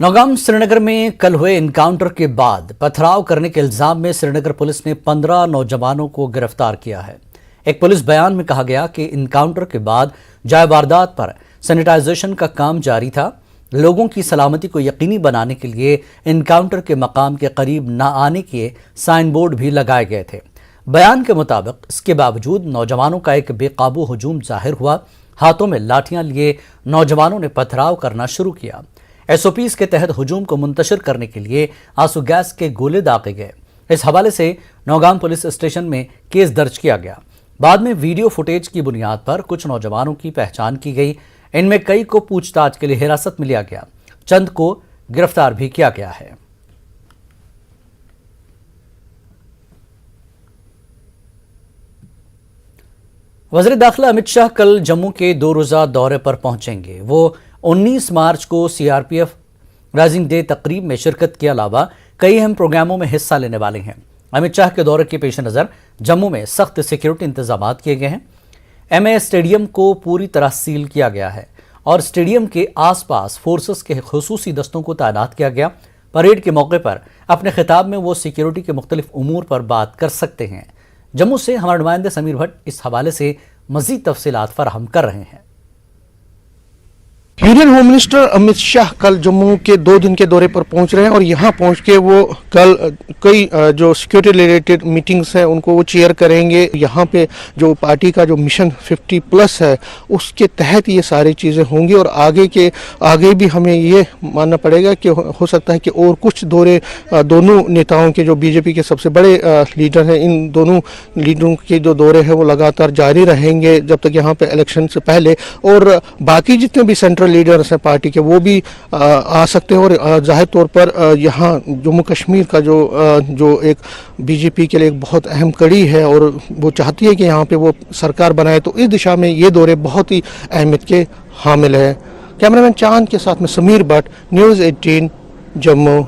नौगाम श्रीनगर में कल हुए एनकाउंटर के बाद पथराव करने के इल्जाम में श्रीनगर पुलिस ने 15 नौजवानों को गिरफ्तार किया है। एक पुलिस बयान में कहा गया कि एनकाउंटर के बाद जाए वारदात पर सैनिटाइजेशन का काम जारी था। लोगों की सलामती को यकीनी बनाने के लिए एनकाउंटर के मकाम के करीब न आने के साइन बोर्ड भी लगाए गए थे। बयान के मुताबिक इसके बावजूद नौजवानों का एक बेकाबू हुजूम जाहिर हुआ। हाथों में लाठियां लिए नौजवानों ने पथराव करना शुरू किया। एसओपीज के तहत हुजूम को मुंतशिर करने के लिए आंसू गैस के गोले दागे गए। इस हवाले से नौगाम पुलिस स्टेशन में केस दर्ज किया गया। बाद में वीडियो फुटेज की बुनियाद पर कुछ नौजवानों की पहचान की गई। इनमें कई को पूछताछ के लिए हिरासत में लिया गया, चंद को गिरफ्तार भी किया गया है। वज़ीर दाखिला अमित शाह कल जम्मू के 2 रोज़ा दौरे पर पहुंचेंगे। वो 19 मार्च को सीआरपीएफ राइजिंग डे तकरीब में शिरकत के अलावा कई अहम प्रोग्रामों में हिस्सा लेने वाले हैं। अमित शाह के दौरे के पेश नज़र जम्मू में सख्त सिक्योरिटी इंतजाम किए गए हैं। एमए स्टेडियम को पूरी तरह सील किया गया है और स्टेडियम के आसपास फोर्सेस के खुसूसी दस्तों को तैनात किया गया। परेड के मौके पर अपने खिताब में वो सिक्योरिटी के मुख्तलिफ उमूर पर बात कर सकते हैं। जम्मू से हमारे नुमाइंदे समीर भट्ट इस हवाले से मजीद तफसीलात फराहम कर रहे हैं। Union home minister Amit Shah कल जम्मू के 2 दिन के दौरे पर पहुंच रहे हैं और यहां पहुंच के वो कल कई जो सिक्योरिटी रिलेटेड मीटिंग्स हैं उनको वो चेयर करेंगे। यहां पे जो पार्टी का जो मिशन 50+ है उसके तहत ये सारी चीज़ें होंगी और आगे भी हमें ये मानना पड़ेगा कि हो सकता है कि और कुछ दौरे दोनों नेताओं के जो बीजेपी के सबसे बड़े लीडर हैं, इन दोनों लीडरों के जो दौरे हैं वो लगातार जारी रहेंगे जब तक यहाँ पे इलेक्शन से पहले। और बाकी जितने भी सेंट्रल लीडर्स हैं पार्टी के वो भी आ सकते हैं और जाहिर तौर पर यहाँ जम्मू कश्मीर का जो एक बीजेपी के लिए एक बहुत अहम कड़ी है और वो चाहती है कि यहाँ पे वो सरकार बनाए, तो इस दिशा में ये दौरे बहुत ही अहमियत के हामिल है। कैमरामैन चांद के साथ में समीर भट्ट, न्यूज़ 18 जम्मू।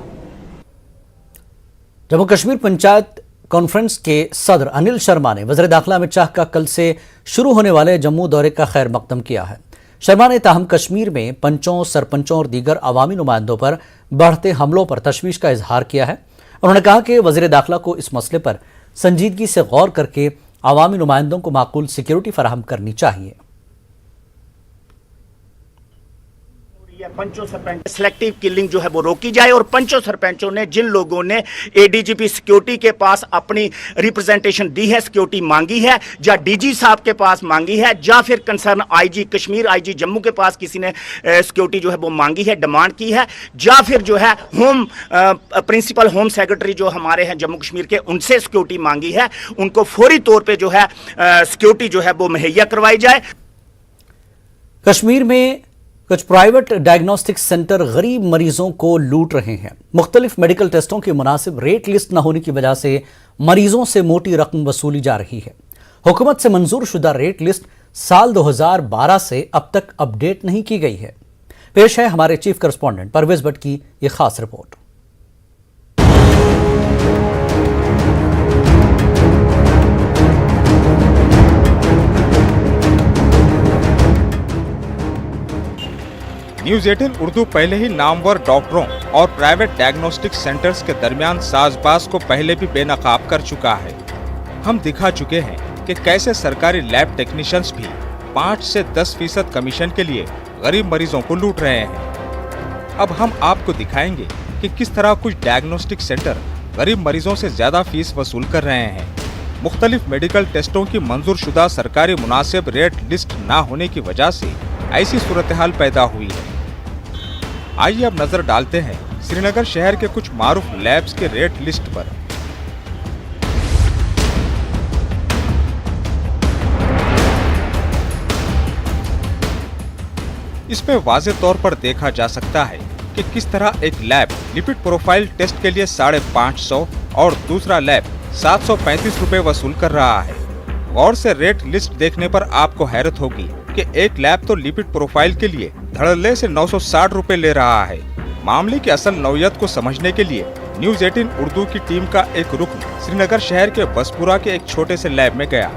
जम्मू कश्मीर पंचायत कॉन्फ्रेंस के सदर अनिल शर्मा ने वज़ीर दाखिला अमित शाह का कल से शुरू होने वाले जम्मू दौरे का खैर मकदम किया है। शर्मा ने ताहम कश्मीर में पंचों, सरपंचों और दीगर अवामी नुमाइंदों पर बढ़ते हमलों पर तशवीश का इजहार किया है। उन्होंने कहा कि वज़ीर दाखिला को इस मसले पर संजीदगी से गौर करके अवामी नुमाइंदों को माकूल सिक्योरिटी फराहम करनी चाहिए। पंचों सरपंच सिलेक्टिव किलिंग जो है वो रोकी जाए और पंचों सरपंचों ने जिन लोगों ने एडीजीपी सिक्योरिटी के पास अपनी रिप्रेजेंटेशन दी है, सिक्योरिटी मांगी है, या डीजी साहब के पास मांगी है, या फिर concern IG Kashmir, IG Jammu के पास किसी ने सिक्योरिटी जो है वो मांगी है, डिमांड की है, या फिर जो है होम प्रिंसिपल होम सेक्रेटरी जो हमारे हैं जम्मू कश्मीर के, उनसे सिक्योरिटी मांगी है, उनको फौरी तौर पर जो है सिक्योरिटी जो है वो मुहैया करवाई जाए। कश्मीर में कुछ प्राइवेट डायग्नोस्टिक सेंटर गरीब मरीजों को लूट रहे हैं। मुख्तलिफ मेडिकल टेस्टों की मुनासिब रेट लिस्ट न होने की वजह से मरीजों से मोटी रकम वसूली जा रही है। हुकूमत से मंजूर शुदा रेट लिस्ट साल 2012 से अब तक अपडेट नहीं की गई है। पेश है हमारे चीफ करस्पॉन्डेंट परवेज भट्ट की ये खास रिपोर्ट। न्यूज़ 18 उर्दू पहले ही नामवर डॉक्टरों और प्राइवेट डायग्नोस्टिक सेंटर्स के दरमियान साजबाज को पहले भी बेनकाब कर चुका है। हम दिखा चुके हैं कि कैसे सरकारी लैब टेक्नीशियंस भी 5 से 10% कमीशन के लिए गरीब मरीजों को लूट रहे हैं। अब हम आपको दिखाएंगे कि किस तरह कुछ डायग्नोस्टिक सेंटर गरीब मरीजों से ज्यादा फीस वसूल कर रहे हैं। मुख्तलिफ मेडिकल टेस्टों की मंजूर शुदा सरकारी मुनासिब रेट लिस्ट न होने की वजह से ऐसी सूरत हाल पैदा हुई है। आइए अब नजर डालते हैं श्रीनगर शहर के कुछ मारूफ लैब्स के रेट लिस्ट पर। इसमें वाज़ेह तौर पर देखा जा सकता है कि किस तरह एक लैब लिपिड प्रोफाइल टेस्ट के लिए 550 और दूसरा लैब 735 रुपए वसूल कर रहा है। गौर से रेट लिस्ट देखने पर आपको हैरत होगी कि एक लैब तो लिपिड प्रोफाइल के लिए धड़ल्ले से 960 रुपए ले रहा है। मामले की असल नौयत को समझने के लिए न्यूज़ 18 उर्दू की टीम का एक रुकन श्रीनगर शहर के बसपुरा के एक छोटे से लैब में गया।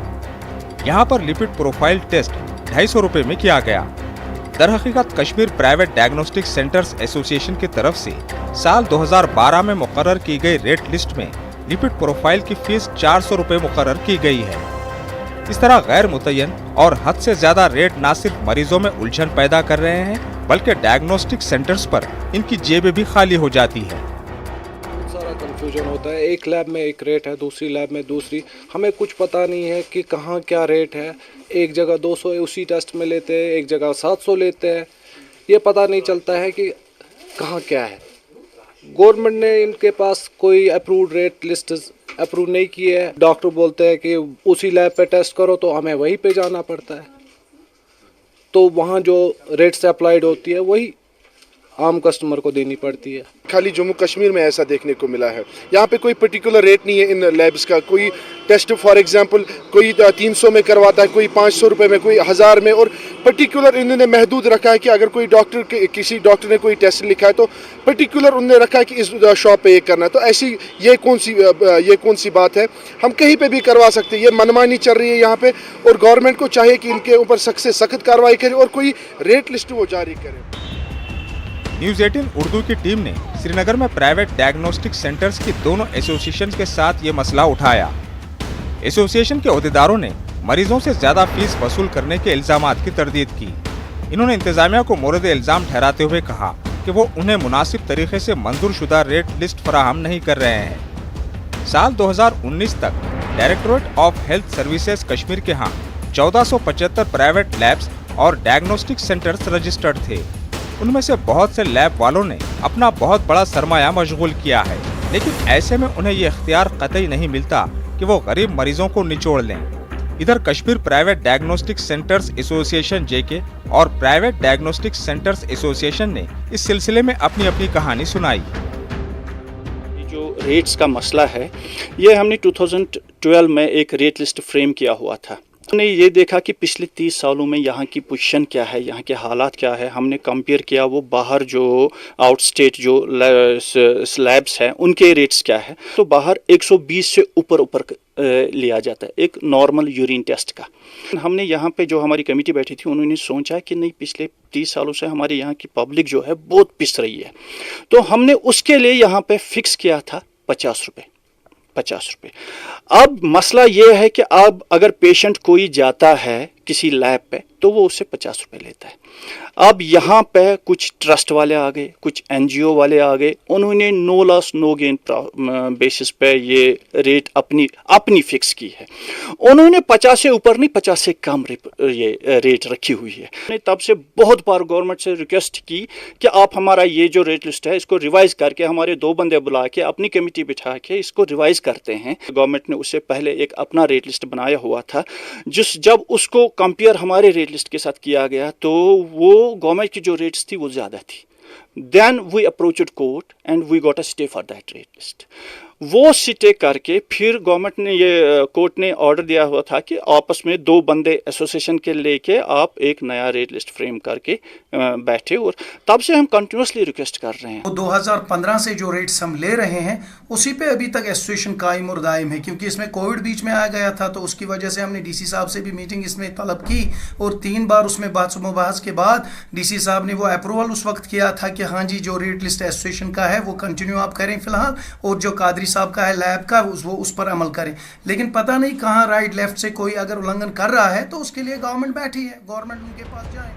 यहाँ पर लिपिड प्रोफाइल टेस्ट 250 रुपए में किया गया। در حقیقت Kashmir private diagnostic centres association کی طرف سے سال 2012 میں مقرر کی گئی ریٹ لسٹ میں لپڈ پروفائل کی فیس 400 روپے مقرر کی گئی ہے۔ اس طرح غیر متعین اور حد سے زیادہ ریٹ نہ صرف مریضوں میں الجھن پیدا کر رہے ہیں بلکہ ڈائگنوسٹک سینٹرز پر ان کی جیبیں بھی خالی ہو جاتی ہے۔ سارا کنفیوژن ہوتا ہے، ایک لیب میں ایک ریٹ ہے، دوسری لیب میں دوسری، ہمیں کچھ پتہ نہیں ہے کہ کہاں کیا ریٹ ہے۔ ایک جگہ 200 اسی ٹیسٹ میں لیتے ہیں، ایک جگہ 700 لیتے ہیں، یہ پتہ نہیں چلتا ہے کہ کہاں کیا ہے۔ گورنمنٹ نے ان کے پاس کوئی اپرووڈ ریٹ لسٹ اپروو نہیں کی ہے۔ ڈاکٹر بولتے ہیں کہ اسی لیب پہ ٹیسٹ کرو تو ہمیں وہیں پہ جانا پڑتا ہے، تو وہاں جو ریٹس اپلائیڈ ہوتی ہے وہی عام کسٹمر کو دینی پڑتی ہے۔ خالی جموں کشمیر میں ایسا دیکھنے کو ملا ہے، یہاں پہ کوئی پرٹیکولر ریٹ نہیں ہے ان لیبس کا۔ کوئی ٹیسٹ فار ایگزامپل کوئی 300 میں کرواتا ہے، کوئی 500 روپے میں، کوئی 1000 میں، اور پرٹیکولر انہوں نے محدود رکھا ہے کہ اگر کوئی کسی ڈاکٹر نے کوئی ٹیسٹ لکھا ہے تو پرٹیکولر انہوں نے رکھا ہے کہ اس شاپ پہ یہ کرنا ہے۔ تو ایسی یہ کون سی بات ہے؟ ہم کہیں پہ بھی کروا سکتے ہیں، یہ منمانی چل رہی ہے یہاں پہ، اور گورنمنٹ کو چاہیے کہ ان کے اوپر سخت سے سخت کارروائی کرے اور کوئی ریٹ لسٹ وہ جاری کرے۔ نیوز 18 اردو کی ٹیم نے سری نگر میں پرائیویٹ ڈائگنوسٹک سینٹرز کی دونوں ایسوسیشن کے ساتھ یہ مسئلہ اٹھایا۔ ایسوسیشن کے عہدیداروں نے مریضوں سے زیادہ فیس وصول کرنے کے الزامات کی تردید کی۔ انہوں نے انتظامیہ کو مورد الزام ٹھہراتے ہوئے کہا کہ وہ انہیں مناسب طریقے سے منظور شدہ ریٹ لسٹ فراہم نہیں کر رہے ہیں۔ سال 2019 تک directorate of health services Kashmir کے ہاں 1475 پرائیویٹ لیبز اور ڈائگنوسٹک سینٹرز رجسٹرڈ تھے۔ ان میں سے بہت سے لیب والوں نے اپنا بہت بڑا سرمایہ مشغول کیا ہے، لیکن ایسے میں انہیں یہ اختیار قطعی نہیں ملتا کہ وہ غریب مریضوں کو نچوڑ لیں۔ ادھر Kashmir private diagnostic centres association JK اور پرائیویٹ ڈائگنوسٹک سینٹرز ایسوسیشن نے اس سلسلے میں اپنی اپنی کہانی سنائی۔ جو ریٹس کا مسئلہ ہے، یہ ہم نے 2012 میں ایک ریٹ لسٹ فریم کیا ہوا تھا۔ ہم نے یہ دیکھا کہ پچھلے 30 سالوں میں یہاں کی پوزیشن کیا ہے، یہاں کے حالات کیا ہے۔ ہم نے کمپیئر کیا وہ باہر جو آؤٹ اسٹیٹ جو لیبس ہیں ان کے ریٹس کیا ہے، تو باہر 120 سے اوپر لیا جاتا ہے ایک نارمل یورین ٹیسٹ کا۔ ہم نے یہاں پہ جو ہماری کمیٹی بیٹھی تھی انہوں نے سوچا کہ نہیں، پچھلے 30 سالوں سے ہمارے یہاں کی پبلک جو ہے بہت پس رہی ہے، تو ہم نے اس کے لیے یہاں پہ فکس کیا تھا 50 روپے۔ اب مسئلہ یہ ہے کہ اب اگر پیشنٹ کوئی جاتا ہے کسی لیب پہ تو وہ اس سے 50 روپے لیتا ہے۔ اب یہاں پہ کچھ ٹرسٹ والے آ گئے، کچھ NGO والے آ گئے، انہوں نے نو لاس نو گین بیسس پہ یہ ریٹ اپنی فکس کی ہے۔ انہوں نے 50 سے اوپر نہیں، 50 سے کم یہ ریٹ رکھی ہوئی ہے۔ میں نے تب سے بہت بار گورنمنٹ سے ریکویسٹ کی کہ آپ ہمارا یہ جو ریٹ لسٹ ہے اس کو ریوائز کر کے ہمارے 2 بندے بلا کے اپنی کمیٹی بٹھا کے اس کو ریوائز کرتے ہیں۔ گورنمنٹ نے اس سے پہلے ایک اپنا ریٹ لسٹ بنایا ہوا تھا، جب اس کو کمپیئر ہمارے ریٹ لسٹ کے ساتھ کیا گیا تو وہ گورنمنٹ کی جو ریٹس تھی وہ زیادہ تھی۔ Then we approached court and we got a stay for that rate list. وہ سٹے کر کے پھر گورنمنٹ نے کورٹ نے آرڈر دیا ہوا تھا کہ آپس میں 2 بندے ایسوسیشن کے لے کے آپ ایک نیا ریٹ لسٹ فریم کر کے بیٹھے، اور تب سے ہم کنٹینیوسلی ریکویسٹ کر رہے ہیں۔ 2015 سے جو ریٹس ہم لے رہے ہیں اسی پہ ابھی تک ایسوسیشن قائم اور دائم ہے، کیونکہ اس میں کووڈ بیچ میں آ گیا تھا، تو اس کی وجہ سے ہم نے DC صاحب سے بھی میٹنگ اس میں طلب کی، اور 3 بار اس میں بحث و مباحث کے بعد DC صاحب نے وہ اپروول اس وقت کیا تھا کہ ہاں جی جو ریٹ لسٹ ایسوسیشن کا ہے وہ کنٹینیو آپ کریں فی الحال، اور جو قادری صاحب کا ہے لیب کا وہ اس پر عمل کریں۔ لیکن پتہ نہیں کہاں رائٹ لیفٹ سے کوئی اگر النگھن کر رہا ہے تو اس کے لیے گورنمنٹ بیٹھی ہے، گورنمنٹ ان کے پاس جائے۔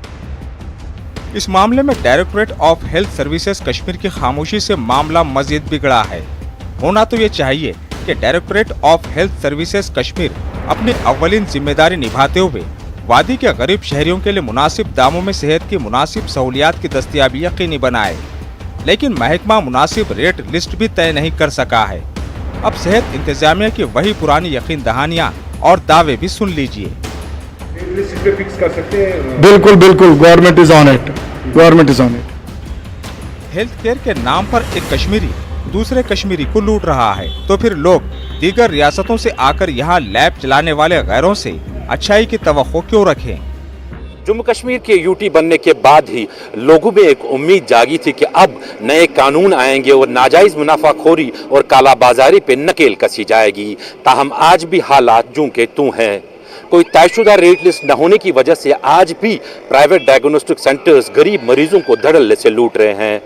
اس معاملے میں directorate of health services Kashmir کی خاموشی سے معاملہ مزید بگڑا ہے۔ ہونا تو یہ چاہیے کہ directorate of health services Kashmir اپنی اولین ذمہ داری نبھاتے ہوئے وادی کے غریب شہریوں کے لیے مناسب داموں میں صحت کی مناسب سہولیات کی دستیابی یقینی بنائے، لیکن محکمہ مناسب ریٹ لسٹ بھی طے نہیں کر سکا ہے۔ اب صحت انتظامیہ کی وہی پرانی یقین دہانیاں اور دعوے بھی سن لیجئے۔ بالکل government is on it, health care کے نام پر ایک کشمیری دوسرے کشمیری کو لوٹ رہا ہے، تو پھر لوگ دیگر ریاستوں سے آ کر یہاں لیب چلانے والے غیروں سے اچھائی کی توقع کیوں رکھیں؟ جموں کشمیر کے UT بننے کے بعد ہی لوگوں میں ایک امید جاگی تھی کہ اب نئے قانون آئیں گے اور ناجائز منافع خوری اور کالا بازاری پہ نکیل کسی جائے گی، تاہم آج بھی حالات جوں کے توں ہیں۔ कोई तयशुदा रेट लिस्ट न होने की वजह से आज भी प्राइवेट डायग्नोस्टिक सेंटर्स गरीब मरीजों को धड़ल्ले से लूट रहे हैं।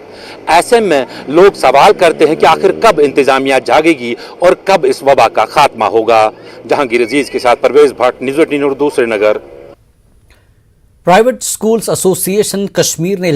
ऐसे में लोग सवाल करते हैं कि आखिर कब इंतजामिया जागेगी और कब इस वबा का खात्मा होगा। जहांगीर अजीज के साथ Parvez Bhatt, news 18 Urdu, Srinagar. Private schools association Kashmir ने